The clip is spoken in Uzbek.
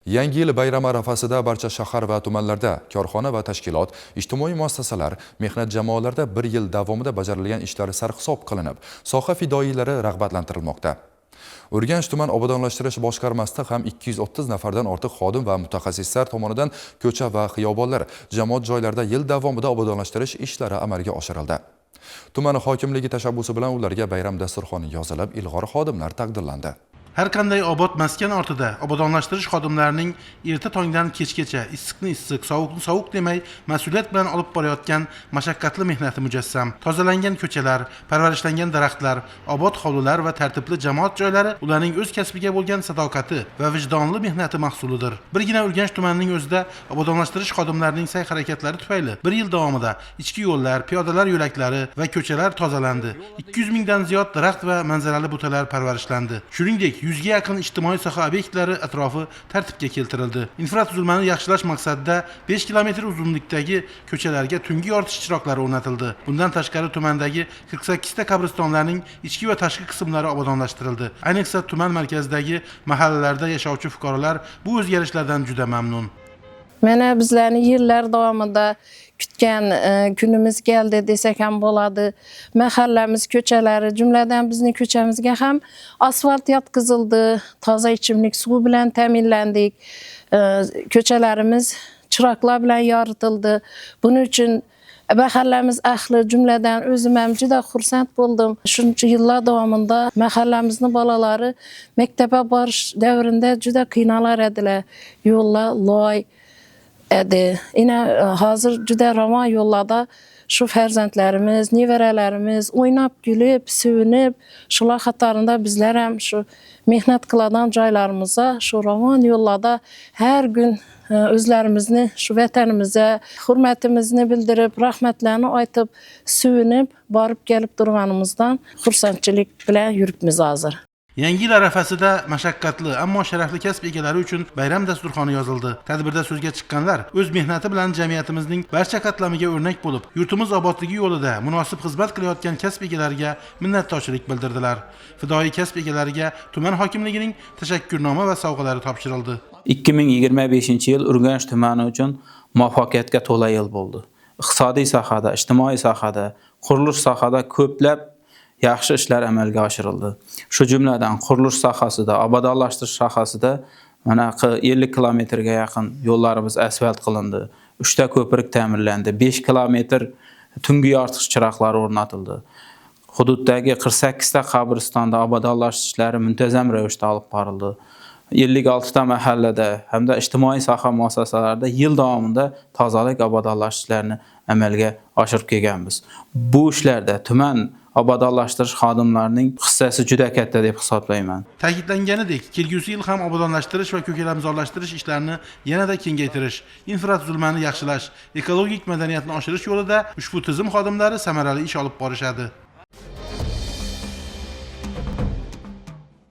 Yangi yil bayrami arafasida barcha shahar va tumanlarda korxona va tashkilot, ijtimoiy muassasalar, mehnat jamoalarida bir yil davomida bajarilgan ishlar sarhisob qilinib, soha fidoyilari rag'batlantirilmoqda. Urganch tuman obodonlashtirish boshqarmasida ham 230 nafardan ortiq xodim va mutaxassislar tomonidan ko'cha va xiyobonlar, jamoat joylarida yil davomida obodonlashtirish ishlari amalga oshirildi. Tuman hokimligi tashabbusi bilan ularga bayram dasturxoni yozilib, ilg'or xodimlar taqdirlandi. Har qanday obod maskan ortida obodonlashtirish xodimlarining erta tongdan kechgacha issiqni issiq, sovuqni sovuq demay mas'uliyat bilan olib borayotgan mashaqqatli mehnati mujassam. Tozalangan ko'chalar, parvarishlangan daraxtlar, obod hovlilar va tartibli jamoat joylari ularning o'z kasbiga bo'lgan sadoqati va vijdonli mehnati mahsulidir. Birgina Urganch tumanining o'zida obodonlashtirish xodimlarining sa'y-harakatlari tufayli bir yil davomida ichki yo'llar, piyodalar yo'laklari va ko'chalar tozalandi. 200 mingdan ziyod daraxt va manzarali butalar parvarishlandi. Shuningdek, 100 ga yaqin ijtimoiy soha obyektlari atrofi tartibga keltirildi. Infratuzilmani yaxshilash maqsadida 5 kilometr uzunlikdagi ko'chalarga tungi yoritish chiroqlari o'rnatildi. Bundan tashqari tumandagi 48 ta qabristonlarning ichki va tashqi qismlari obodonlashtirildi. Ayniqsa tuman markazidagi mahallalarda yashovchi fuqarolar bu o'zgarishlardan juda mamnun. Mana bizlarni yillar davomida kutgan kunimiz keldi desak ham bo'ladi. Mahallamiz ko'chalari, jumladan bizning ko'chamizga ham asfalt yotqizildi, toza ichimlik suvi bilan ta'minlandik. Ko'chalarimiz chiroqlar bilan yoritildi. Buning uchun mahallamiz ahli, jumladan o'zim ham juda xursand bo'ldim. Shuncha yillar davomida mahallamizning bolalari maktabga borish davrida juda qiynalar edilar. Yo'llar loy edi. Hozir juda ravon yo'llarda shu farzandlarimiz, nevaralarimiz o'ynab, kulib, sevinib, shular qatorida bizlar ham shu mehnat qiladigan joylarimizda, shu ravon yo'llarda har kun o'zlarimizni shu vatanimizga hurmatimizni bildirib, rahmatlarni aytib, sevinib, borib kelib turganimizdan xursandchilik bilan yuribmiz hozir. Yangi yil arafasida mashaqqatli, ammo sharafli kasb egalari uchun bayram dasturxoni yozildi. Tadbirda so'zga chiqqanlar o'z mehnati bilan jamiyatimizning barcha qatlamiga o'rnak bo'lib, yurtimiz obodligi yo'lida munosib xizmat qilayotgan kasb egalariga minnatdorchilik bildirdilar. Fidoyi kasb egalariga tuman hokimligining tashakkurnoma va sovg'alari topshirildi. 2025-yil Urganch tumani uchun muvaffaqiyatga to'la yil bo'ldi. Iqtisodiy sohada, ijtimoiy sohada, qurilish sohada ko'plab yaxshi ishlar amalga oshirildi. Shu jumladan qurilish sohasida, obodonlashtirish sohasida mana 50 kilometrga yaqin yo'llarimiz asfalt qilindi. 3 ta ko'prik ta'mirlandi, 5 kilometr tungi yoritish chiroqlari o'rnatildi. Hududdagi 48 ta qabristonda obodonlashtirish ishlari muntazam ravishda olib borildi. 56 ta mahallada hamda ijtimoiy soha muassasalarida yil davomida tozalik obodonlashtirishlarni amalga oshirib kelganmiz. Bu ishlarda tuman obodonlashtirish xodimlarining hissasi juda katta deb hisoblayman. Ta'kidlanganidek, kelgusi yil ham obodonlashtirish va ko'kalamzorlashtirish ishlarini yanada kengaytirish, infratuzilmani yaxshilash, ekologik madaniyatni oshirish yo'lida ushbu tizim xodimlari samarali ish olib borishadi.